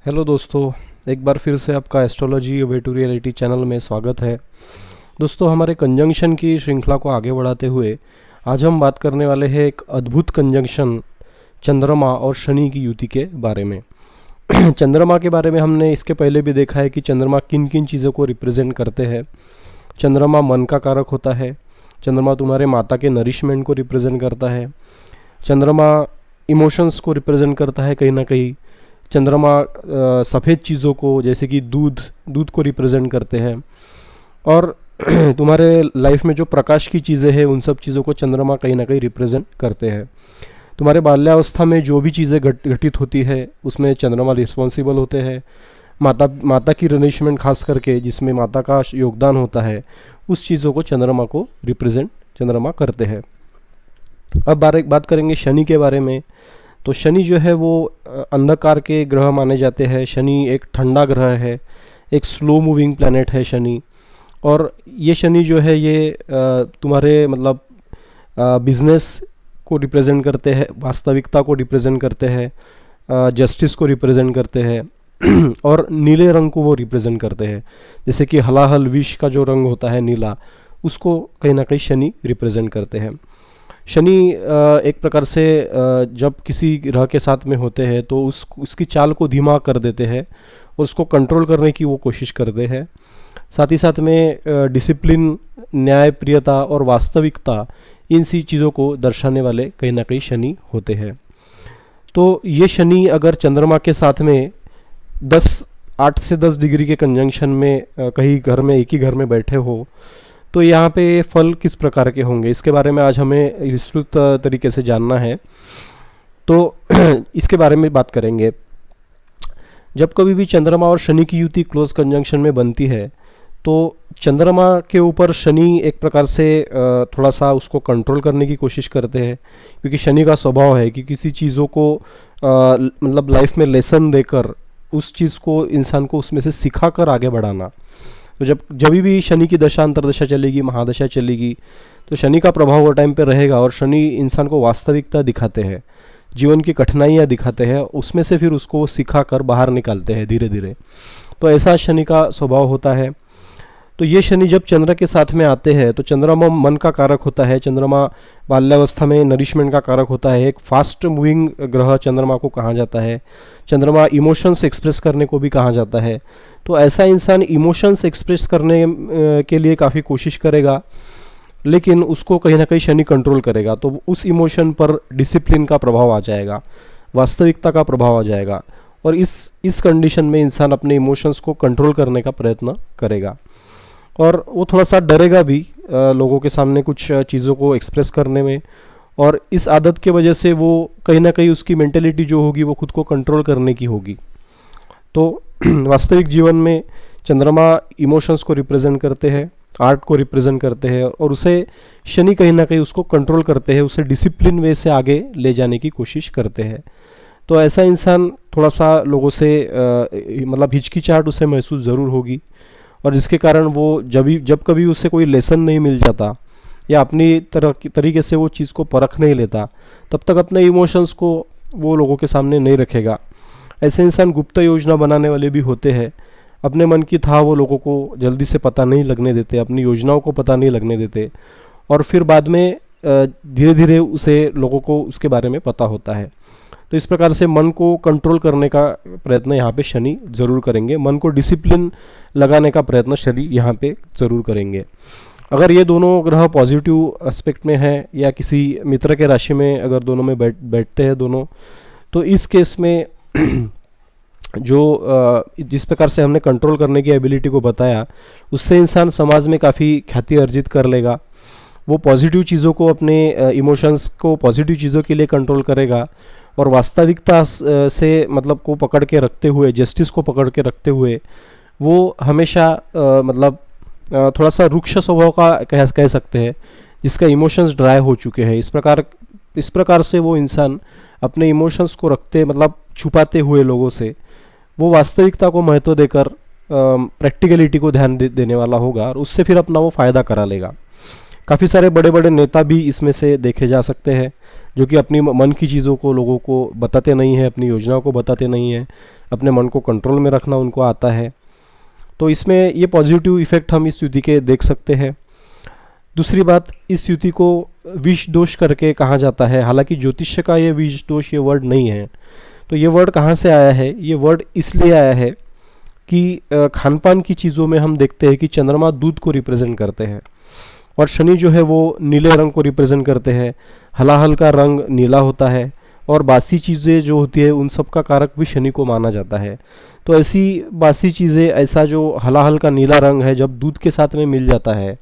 Hello दोस्तों, एक बार फिर से आपका astrology way to reality channel में स्वागत है। दोस्तों, हमारे कंजंक्शन की श्रृंखला को आगे बढ़ाते हुए आज हम बात करने वाले हैं एक अद्भुत कंजंक्शन चंद्रमा और शनि की युति के बारे में। चंद्रमा के बारे में हमने इसके पहले भी देखा है कि चंद्रमा किन किन चीज़ों को रिप्रेजेंट करते हैं। चंद्रमा मन का कारक होता है। चंद्रमा तुम्हारे माता के नरिशमेंट को रिप्रेजेंट करता है। चंद्रमा इमोशंस को रिप्रेजेंट करता है कहीं ना कहीं। चंद्रमा सफ़ेद चीज़ों को जैसे कि दूध को रिप्रेजेंट करते हैं। और तुम्हारे लाइफ में जो प्रकाश की चीज़ें हैं उन सब चीज़ों को चंद्रमा कहीं ना कहीं रिप्रेजेंट करते हैं। तुम्हारे बाल्यावस्था में जो भी चीज़ें घटित होती है उसमें चंद्रमा रिस्पॉन्सिबल होते हैं। माता की नरिशमेंट खास करके जिसमें माता का योगदान होता है, उस चीज़ों को चंद्रमा करते हैं। अब बात करेंगे शनि के बारे में। तो शनि जो है वो अंधकार के ग्रह माने जाते हैं। शनि एक ठंडा ग्रह है, एक स्लो मूविंग प्लैनेट है शनि। और ये शनि जो है ये तुम्हारे मतलब बिजनेस को रिप्रेजेंट करते हैं, वास्तविकता को रिप्रेजेंट करते हैं, जस्टिस को रिप्रेजेंट करते हैं और नीले रंग को वो रिप्रेजेंट करते हैं। जैसे कि हलाहल विष का जो रंग होता है नीला, उसको कहीं ना कहीं शनि रिप्रेजेंट करते हैं। शनि एक प्रकार से जब किसी ग्रह के साथ में होते हैं तो उसकी चाल को धीमा कर देते हैं और उसको कंट्रोल करने की वो कोशिश करते हैं। साथ ही साथ में डिसिप्लिन, न्यायप्रियता और वास्तविकता, इन सी चीज़ों को दर्शाने वाले कहीं ना कहीं शनि होते हैं। तो ये शनि अगर चंद्रमा के साथ में 8 से 10 डिग्री के कंजंक्शन में कहीं घर में, एक ही घर में बैठे हो, तो यहाँ पे फल किस प्रकार के होंगे, इसके बारे में आज हमें विस्तृत तरीके से जानना है। तो इसके बारे में बात करेंगे। जब कभी भी चंद्रमा और शनि की युति क्लोज कंजंक्शन में बनती है तो चंद्रमा के ऊपर शनि एक प्रकार से थोड़ा सा उसको कंट्रोल करने की कोशिश करते हैं, क्योंकि शनि का स्वभाव है कि किसी चीज़ों को मतलब लाइफ में लेसन देकर उस चीज़ को, इंसान को उसमें से सिखा कर आगे बढ़ाना। तो जब भी शनि की दशा अंतर्दशा चलेगी, महादशा चलेगी, तो शनि का प्रभाव वो टाइम पे रहेगा और शनि इंसान को वास्तविकता दिखाते हैं, जीवन की कठिनाइयाँ दिखाते हैं, उसमें से फिर उसको सिखा कर बाहर निकालते हैं धीरे धीरे। तो ऐसा शनि का स्वभाव होता है। तो ये शनि जब चंद्र के साथ में आते हैं तो चंद्रमा मन का कारक होता है। चंद्रमा बाल्यावस्था में नरिशमेंट का कारक होता है। एक फास्ट मूविंग ग्रह चंद्रमा को कहा जाता है। चंद्रमा इमोशंस एक्सप्रेस करने को भी कहा जाता है। तो ऐसा इंसान इमोशंस एक्सप्रेस करने के लिए काफ़ी कोशिश करेगा, लेकिन उसको कहीं ना कहीं शनि कंट्रोल करेगा। तो उस इमोशन पर डिसिप्लिन का प्रभाव आ जाएगा, वास्तविकता का प्रभाव आ जाएगा, और इस कंडीशन में इंसान अपने इमोशंस को कंट्रोल करने का प्रयत्न करेगा और वो थोड़ा सा डरेगा भी लोगों के सामने कुछ चीज़ों को एक्सप्रेस करने में। और इस आदत के वजह से वो कहीं ना कहीं उसकी मेंटेलिटी जो होगी वो खुद को कंट्रोल करने की होगी। तो वास्तविक जीवन में चंद्रमा इमोशंस को रिप्रेजेंट करते हैं, आर्ट को रिप्रेजेंट करते हैं, और उसे शनि कहीं ना कहीं उसको कंट्रोल करते हैं, उसे डिसिप्लिन वे से आगे ले जाने की कोशिश करते हैं। तो ऐसा इंसान थोड़ा सा लोगों से मतलब हिचकिचाहट उसे महसूस ज़रूर होगी, और जिसके कारण वो जब कभी उसे कोई लेसन नहीं मिल जाता या अपनी तरीके से वो चीज़ को परख नहीं लेता, तब तक अपने इमोशंस को वो लोगों के सामने नहीं रखेगा। ऐसे इंसान गुप्त योजना बनाने वाले भी होते हैं। अपने मन की था वो लोगों को जल्दी से पता नहीं लगने देते, अपनी योजनाओं को पता नहीं लगने देते, और फिर बाद में धीरे धीरे उसे लोगों को उसके बारे में पता होता है। तो इस प्रकार से मन को कंट्रोल करने का प्रयत्न यहाँ पे शनि ज़रूर करेंगे। मन को डिसिप्लिन लगाने का प्रयत्न शनि यहाँ पे ज़रूर करेंगे। अगर ये दोनों ग्रह पॉजिटिव एस्पेक्ट में हैं या किसी मित्र के राशि में अगर दोनों में बैठते हैं दोनों, तो इस केस में जो जिस प्रकार से हमने कंट्रोल करने की एबिलिटी को बताया, उससे इंसान समाज में काफ़ी ख्याति अर्जित कर लेगा। वो पॉजिटिव चीज़ों को, अपने इमोशंस को पॉजिटिव चीज़ों के लिए कंट्रोल करेगा, और वास्तविकता से मतलब को पकड़ के रखते हुए, जस्टिस को पकड़ के रखते हुए वो हमेशा मतलब थोड़ा सा रुक्ष स्वभाव का कह सकते हैं, जिसका इमोशंस ड्राई हो चुके हैं। इस प्रकार से वो इंसान अपने इमोशंस को रखते, मतलब छुपाते हुए लोगों से, वो वास्तविकता को महत्व देकर प्रैक्टिकलिटी को ध्यान देने वाला होगा, और उससे फिर अपना वो फ़ायदा करा लेगा। काफ़ी सारे बड़े बड़े नेता भी इसमें से देखे जा सकते हैं, जो कि अपनी मन की चीज़ों को लोगों को बताते नहीं हैं, अपनी योजनाओं को बताते नहीं हैं, अपने मन को कंट्रोल में रखना उनको आता है। तो इसमें ये पॉजिटिव इफ़ेक्ट हम इस युति के देख सकते हैं। दूसरी बात, इस युति को विष दोष करके कहा जाता है। हालांकि ज्योतिष्य का ये विष दोष ये वर्ड नहीं है। तो ये वर्ड कहाँ से आया है? ये वर्ड इसलिए आया है कि खान पान की चीज़ों में हम देखते हैं कि चंद्रमा दूध को रिप्रेजेंट करते हैं और शनि जो है वो नीले रंग को रिप्रेजेंट करते हैं। हलाहल का रंग नीला होता है और बासी चीज़ें जो होती है उन सब का कारक भी शनि को माना जाता है। तो ऐसी बासी चीज़ें, ऐसा जो हलाहल का नीला रंग है, जब दूध के साथ में मिल जाता है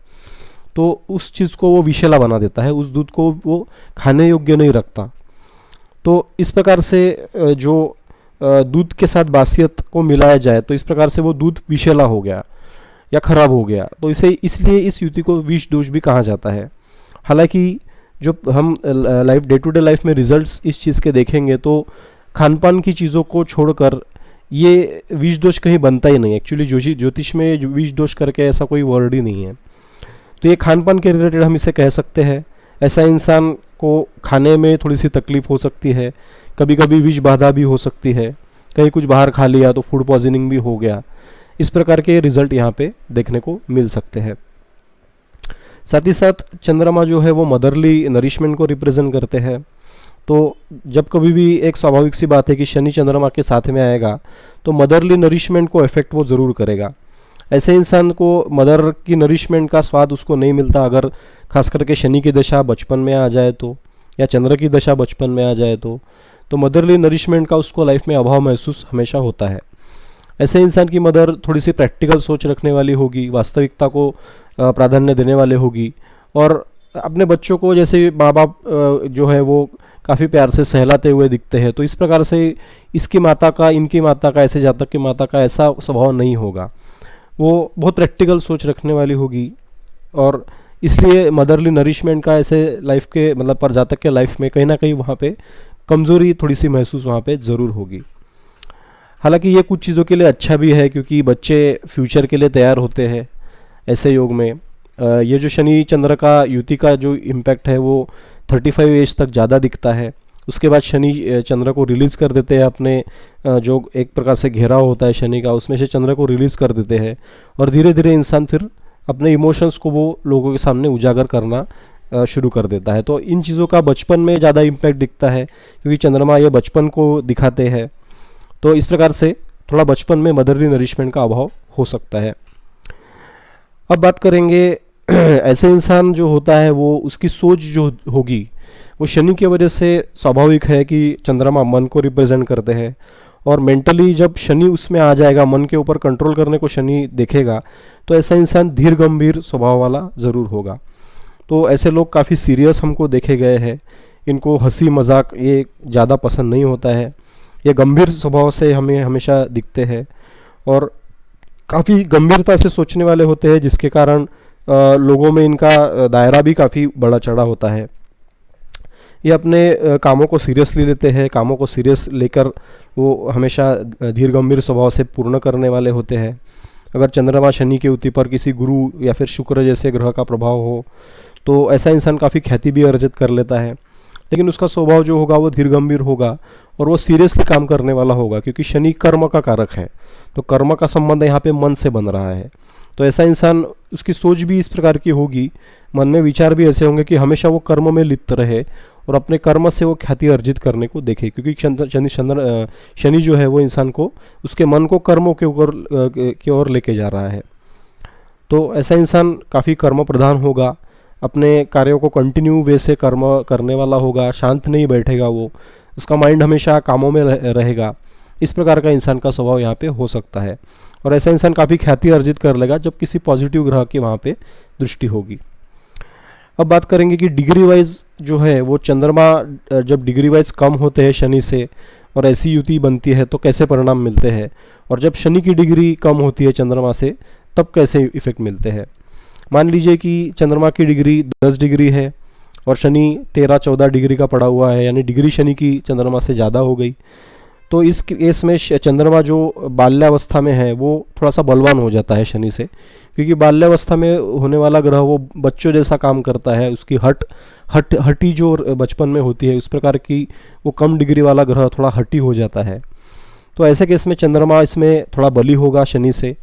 तो उस चीज़ को वो विषैला बना देता है, उस दूध को वो खाने योग्य नहीं रखता। तो इस प्रकार से जो दूध के साथ बासियत को मिलाया जाए तो इस प्रकार से वो दूध विषैला हो गया या खराब हो गया। तो इसे इसलिए इस युति को विष दोष भी कहा जाता है। हालांकि जो हम life day to day life में रिजल्ट्स इस चीज़ के देखेंगे तो खान पान की चीज़ों को छोड़कर ये विष दोष कहीं बनता ही नहीं। एक्चुअली ज्योतिष में विष दोष करके ऐसा कोई वर्ड ही नहीं है। तो ये खान पान के रिलेटेड हम इसे कह सकते हैं। ऐसा इंसान को खाने में थोड़ी सी तकलीफ हो सकती है, कभी कभी विष बाधा भी हो सकती है, कहीं कुछ बाहर खा लिया तो फूड पॉइजनिंग भी हो गया। इस प्रकार के रिजल्ट यहाँ पे देखने को मिल सकते हैं। साथ ही साथ चंद्रमा जो है वो मदरली नरिशमेंट को रिप्रेजेंट करते हैं। तो जब कभी भी, एक स्वाभाविक सी बात है कि शनि चंद्रमा के साथ में आएगा तो मदरली नरिशमेंट को इफेक्ट वो ज़रूर करेगा। ऐसे इंसान को मदर की नरिशमेंट का स्वाद उसको नहीं मिलता अगर खास करके शनि की दशा बचपन में आ जाए तो, या चंद्र की दशा बचपन में आ जाए तो मदरली नरिशमेंट का उसको लाइफ में अभाव महसूस हमेशा होता है। ऐसे इंसान की मदर थोड़ी सी प्रैक्टिकल सोच रखने वाली होगी, वास्तविकता को प्राधान्य देने वाले होगी और अपने बच्चों को, जैसे माँ बाप जो है वो काफ़ी प्यार से सहलाते हुए दिखते हैं, तो इस प्रकार से इसकी माता का, इनकी माता का, ऐसे जातक की माता का ऐसा स्वभाव नहीं होगा। वो बहुत प्रैक्टिकल सोच रखने वाली होगी और इसलिए मदरली नरिशमेंट का ऐसे लाइफ के, मतलब पर जातक के लाइफ में कहीं ना कहीं वहाँ पे कमज़ोरी थोड़ी सी महसूस वहाँ पे ज़रूर होगी। हालांकि ये कुछ चीज़ों के लिए अच्छा भी है क्योंकि बच्चे फ्यूचर के लिए तैयार होते हैं ऐसे योग में। ये जो शनि चंद्र का युति का जो इम्पैक्ट है वो 35 एज तक ज़्यादा दिखता है। उसके बाद शनि चंद्र को रिलीज़ कर देते हैं, अपने जो एक प्रकार से घेराव होता है शनि का, उसमें से चंद्र को रिलीज़ कर देते हैं और धीरे धीरे इंसान फिर अपने इमोशंस को वो लोगों के सामने उजागर करना शुरू कर देता है। तो इन चीज़ों का बचपन में ज़्यादा इम्पैक्ट दिखता है क्योंकि चंद्रमा ये बचपन को दिखाते हैं। तो इस प्रकार से थोड़ा बचपन में मदरली नरिशमेंट का अभाव हो सकता है। अब बात करेंगे ऐसे इंसान जो होता है वो, उसकी सोच जो होगी वो शनि की वजह से स्वाभाविक है कि चंद्रमा मन को रिप्रेजेंट करते हैं और मेंटली जब शनि उसमें आ जाएगा, मन के ऊपर कंट्रोल करने को शनि देखेगा, तो ऐसा इंसान धीर गंभीर स्वभाव वाला ज़रूर होगा। तो ऐसे लोग काफ़ी सीरियस हमको देखे गए हैं, इनको हंसी मजाक ये ज़्यादा पसंद नहीं होता है, ये गंभीर स्वभाव से हमें हमेशा दिखते हैं और काफ़ी गंभीरता से सोचने वाले होते हैं, जिसके कारण लोगों में इनका दायरा भी काफ़ी बड़ा चढ़ा होता है। ये अपने कामों को सीरियसली लेते हैं, कामों को सीरियस लेकर वो हमेशा धीर गंभीर स्वभाव से पूर्ण करने वाले होते हैं। अगर चंद्रमा शनि के युति पर किसी गुरु या फिर शुक्र जैसे ग्रह का प्रभाव हो तो ऐसा इंसान काफ़ी ख्याति भी अर्जित कर लेता है, लेकिन उसका स्वभाव जो होगा वो धीर गंभीर होगा और वो सीरियसली काम करने वाला होगा क्योंकि शनि कर्म का कारक है। तो कर्म का संबंध यहाँ पे मन से बन रहा है। तो ऐसा इंसान, उसकी सोच भी इस प्रकार की होगी, मन में विचार भी ऐसे होंगे कि हमेशा वो कर्म में लिप्त रहे और अपने कर्म से वो ख्याति अर्जित करने को देखे, क्योंकि शनि जो है वो इंसान को, उसके मन को कर्मों के ऊपर की ओर लेके जा रहा है। तो ऐसा इंसान काफ़ी कर्म प्रधान होगा, अपने कार्यों को कंटिन्यू वे से कर्म करने वाला होगा, शांत नहीं बैठेगा वो, उसका माइंड हमेशा कामों में रहेगा। इस प्रकार का इंसान का स्वभाव यहाँ पे हो सकता है और ऐसा इंसान काफ़ी ख्याति अर्जित कर लेगा जब किसी पॉजिटिव ग्रह की वहाँ पे दृष्टि होगी। अब बात करेंगे कि डिग्री वाइज जो है वो चंद्रमा जब डिग्री वाइज कम होते हैं शनि से और ऐसी युति बनती है तो कैसे परिणाम मिलते हैं, और जब शनि की डिग्री कम होती है चंद्रमा से तब कैसे इफेक्ट मिलते हैं। मान लीजिए कि चंद्रमा की डिग्री 10 डिग्री है और शनि 13-14 डिग्री का पड़ा हुआ है, यानी डिग्री शनि की चंद्रमा से ज़्यादा हो गई, तो इस केस में चंद्रमा जो बाल्यावस्था में है वो थोड़ा सा बलवान हो जाता है शनि से, क्योंकि बाल्यावस्था में होने वाला ग्रह वो बच्चों जैसा काम करता है, उसकी हटी जो बचपन में होती है उस प्रकार की वो कम डिग्री वाला ग्रह थोड़ा हटी हो जाता है। तो ऐसे केस में चंद्रमा इसमें थोड़ा बली होगा शनि से,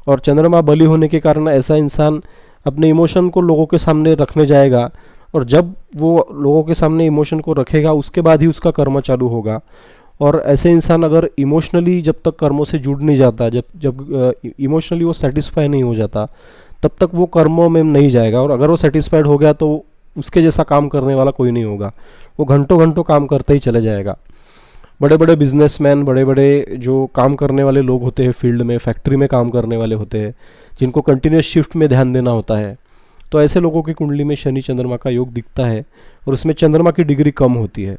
और चंद्रमा बली होने के कारण ऐसा इंसान अपने इमोशन को लोगों के सामने रखने जाएगा, और जब वो लोगों के सामने इमोशन को रखेगा उसके बाद ही उसका कर्म चालू होगा। और ऐसे इंसान अगर इमोशनली जब तक कर्मों से जुड़ नहीं जाता, जब जब इमोशनली वो सेटिस्फाई नहीं हो जाता, तब तक वो कर्मों में नहीं जाएगा। और अगर वो सेटिस्फाइड हो गया तो उसके जैसा काम करने वाला कोई नहीं होगा, वो घंटों घंटों काम करते ही चले जाएगा। बड़े बड़े बिजनेसमैन, बड़े बड़े जो काम करने वाले लोग होते हैं फील्ड में, फैक्ट्री में काम करने वाले होते हैं, जिनको कंटिन्यूस शिफ्ट में ध्यान देना होता है, तो ऐसे लोगों की कुंडली में शनि चंद्रमा का योग दिखता है और उसमें चंद्रमा की डिग्री कम होती है।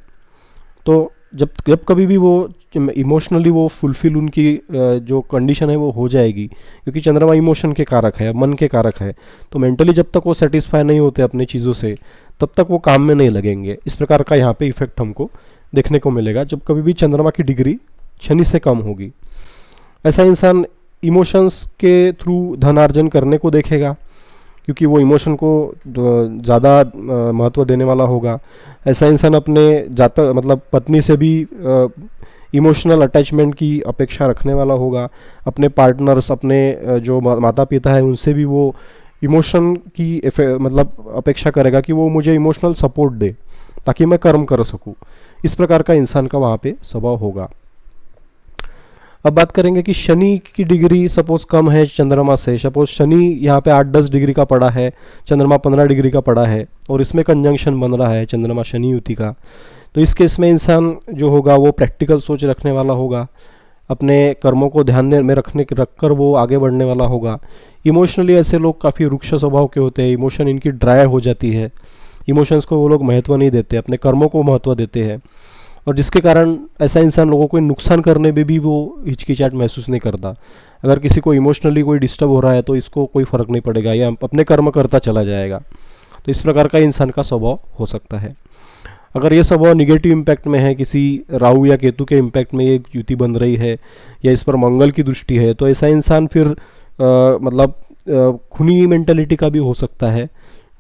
तो जब जब कभी भी वो इमोशनली वो फुलफिल उनकी जो कंडीशन है वो हो जाएगी, क्योंकि चंद्रमा इमोशन के कारक है, मन के कारक है, तो मेंटली जब तक वो सेटिस्फाई नहीं होते अपने चीज़ों से तब तक वो काम में नहीं लगेंगे। इस प्रकार का यहाँ पे इफेक्ट हमको देखने को मिलेगा जब कभी भी चंद्रमा की डिग्री शनि से कम होगी। ऐसा इंसान इमोशंस के थ्रू धनार्जन करने को देखेगा, क्योंकि वो इमोशन को ज़्यादा महत्व देने वाला होगा। ऐसा इंसान अपने जातक मतलब पत्नी से भी इमोशनल अटैचमेंट की अपेक्षा रखने वाला होगा। अपने पार्टनर्स, अपने जो माता पिता है उनसे भी वो इमोशन की मतलब अपेक्षा करेगा कि वो मुझे इमोशनल सपोर्ट दे ताकि मैं कर्म कर सकूं। इस प्रकार का इंसान का वहाँ पे स्वभाव होगा। अब बात करेंगे कि शनि की डिग्री सपोज कम है चंद्रमा से, सपोज शनि यहाँ पे 8-10 डिग्री का पड़ा है, चंद्रमा 15 डिग्री का पड़ा है और इसमें कंजंक्शन बन रहा है चंद्रमा शनि युति का, तो इस केस में इंसान जो होगा वो प्रैक्टिकल सोच रखने वाला होगा, अपने कर्मों को ध्यान में रखकर वो आगे बढ़ने वाला होगा। इमोशनली ऐसे लोग काफ़ी रुक्ष स्वभाव के होते हैं, इमोशन इनकी ड्राई हो जाती है, इमोशंस को वो लोग महत्व नहीं देते, अपने कर्मों को महत्व देते हैं, और जिसके कारण ऐसा इंसान लोगों को नुकसान करने में भी वो हिचकिचाहट महसूस नहीं करता। अगर किसी को इमोशनली कोई डिस्टर्ब हो रहा है तो इसको कोई फ़र्क नहीं पड़ेगा, या अपने कर्म करता चला जाएगा। तो इस प्रकार का इंसान का स्वभाव हो सकता है। अगर ये स्वभाव निगेटिव इम्पैक्ट में है, किसी राहु या केतु के इम्पैक्ट में ये युति बन रही है या इस पर मंगल की दृष्टि है, तो ऐसा इंसान फिर खूनी मेंटेलिटी का भी हो सकता है।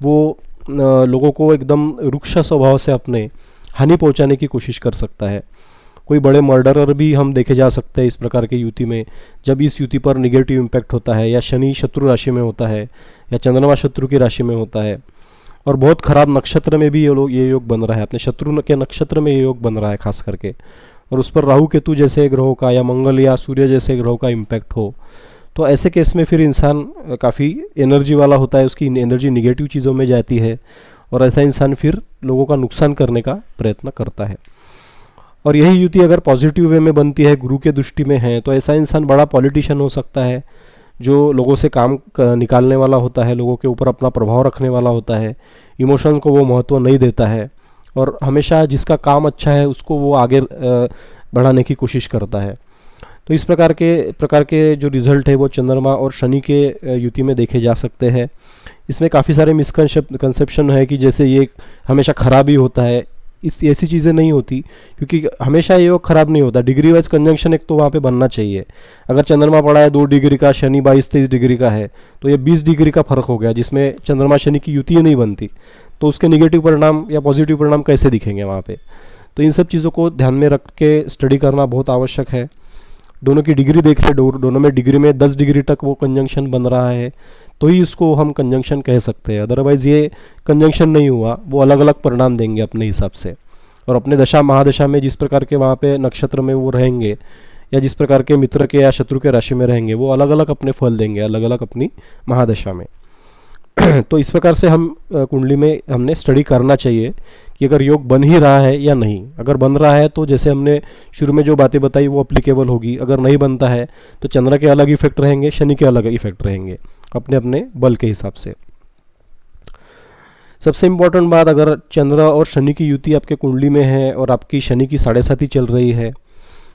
वो लोगों को एकदम रुक्ष स्वभाव से अपने हानि पहुंचाने की कोशिश कर सकता है। कोई बड़े मर्डरर भी हम देखे जा सकते हैं इस प्रकार के युति में, जब इस युति पर निगेटिव इम्पैक्ट होता है, या शनि शत्रु राशि में होता है, या चंद्रमा शत्रु की राशि में होता है, और बहुत खराब नक्षत्र में भी ये योग बन रहा है, अपने शत्रु के नक्षत्र में ये योग बन रहा है खास करके, और उस पर राहु केतु जैसे ग्रहों का या मंगल या सूर्य जैसे ग्रहों का इम्पैक्ट हो, तो ऐसे केस में फिर इंसान काफ़ी एनर्जी वाला होता है, उसकी एनर्जी निगेटिव चीज़ों में जाती है, और ऐसा इंसान फिर लोगों का नुकसान करने का प्रयत्न करता है। और यही युति अगर पॉजिटिव वे में बनती है, गुरु के दृष्टि में है, तो ऐसा इंसान बड़ा पॉलिटिशियन हो सकता है, जो लोगों से काम निकालने वाला होता है, लोगों के ऊपर अपना प्रभाव रखने वाला होता है, इमोशन को वो महत्व नहीं देता है, और हमेशा जिसका काम अच्छा है उसको वो आगे बढ़ाने की कोशिश करता है। तो इस प्रकार के जो रिजल्ट है वो चंद्रमा और शनि के युति में देखे जा सकते हैं। इसमें काफ़ी सारे मिसकंसेप्शन है कि जैसे ये हमेशा खराब ही होता है, ऐसी चीज़ें नहीं होती, क्योंकि हमेशा ये योग खराब नहीं होता। डिग्री वाइज कंजंक्शन एक तो वहाँ पे बनना चाहिए। अगर चंद्रमा पड़ा है 2 डिग्री का, शनि 22-23 डिग्री का है, तो ये 20 डिग्री का फर्क हो गया जिसमें चंद्रमा शनि की युति नहीं बनती, तो उसके निगेटिव परिणाम या पॉजिटिव परिणाम कैसे दिखेंगे वहाँ पे। तो इन सब चीज़ों को ध्यान में रख के स्टडी करना बहुत आवश्यक है। दोनों की डिग्री देख रहे, दोनों में डिग्री में 10 डिग्री तक वो कंजंक्शन बन रहा है तो ही इसको हम कंजंक्शन कह सकते हैं। अदरवाइज़ ये कंजंक्शन नहीं हुआ, वो अलग अलग परिणाम देंगे अपने हिसाब से, और अपने दशा महादशा में जिस प्रकार के वहाँ पे नक्षत्र में वो रहेंगे, या जिस प्रकार के मित्र के या शत्रु के राशि में रहेंगे, वो अलग अलग अपने फल देंगे अलग अलग अपनी महादशा में। तो इस प्रकार से हम कुंडली में हमने स्टडी करना चाहिए कि अगर योग बन ही रहा है या नहीं। अगर बन रहा है तो जैसे हमने शुरू में जो बातें बताई वो अप्लीकेबल होगी। अगर नहीं बनता है तो चंद्र के अलग इफेक्ट रहेंगे, शनि के अलग इफेक्ट रहेंगे अपने अपने बल के हिसाब से। सबसे इम्पोर्टेंट बात, अगर चंद्र और शनि की युति आपके कुंडली में है और आपकी शनि की 7.5 चल रही है,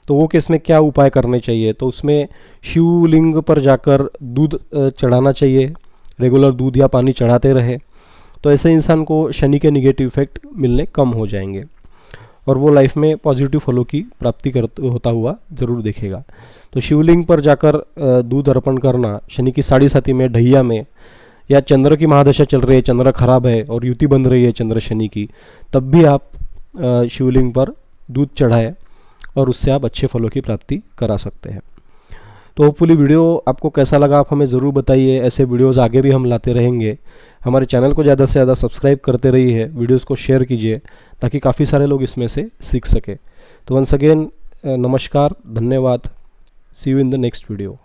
तो वो केस में क्या उपाय करने चाहिए। तो उसमें शिवलिंग पर जाकर दूध चढ़ाना चाहिए, रेगुलर दूध या पानी चढ़ाते रहे, तो ऐसे इंसान को शनि के निगेटिव इफेक्ट मिलने कम हो जाएंगे। और वो लाइफ में पॉजिटिव फलों की प्राप्ति होता हुआ ज़रूर देखेगा। तो शिवलिंग पर जाकर दूध अर्पण करना शनि की साढ़े साथी में, ढैया में, या चंद्र की महादशा चल रही है, चंद्र खराब है और युति बन रही है चंद्र शनि की, तब भी आप शिवलिंग पर दूध चढ़ाएं और उससे आप अच्छे फलों की प्राप्ति करा सकते हैं। तो होपफुली वीडियो आपको कैसा लगा आप हमें ज़रूर बताइए। ऐसे वीडियोस आगे भी हम लाते रहेंगे। हमारे चैनल को ज़्यादा से ज़्यादा सब्सक्राइब करते रहिए, वीडियोस को शेयर कीजिए ताकि काफ़ी सारे लोग इसमें से सीख सके। तो वंस अगेन नमस्कार, धन्यवाद, see you in the next video.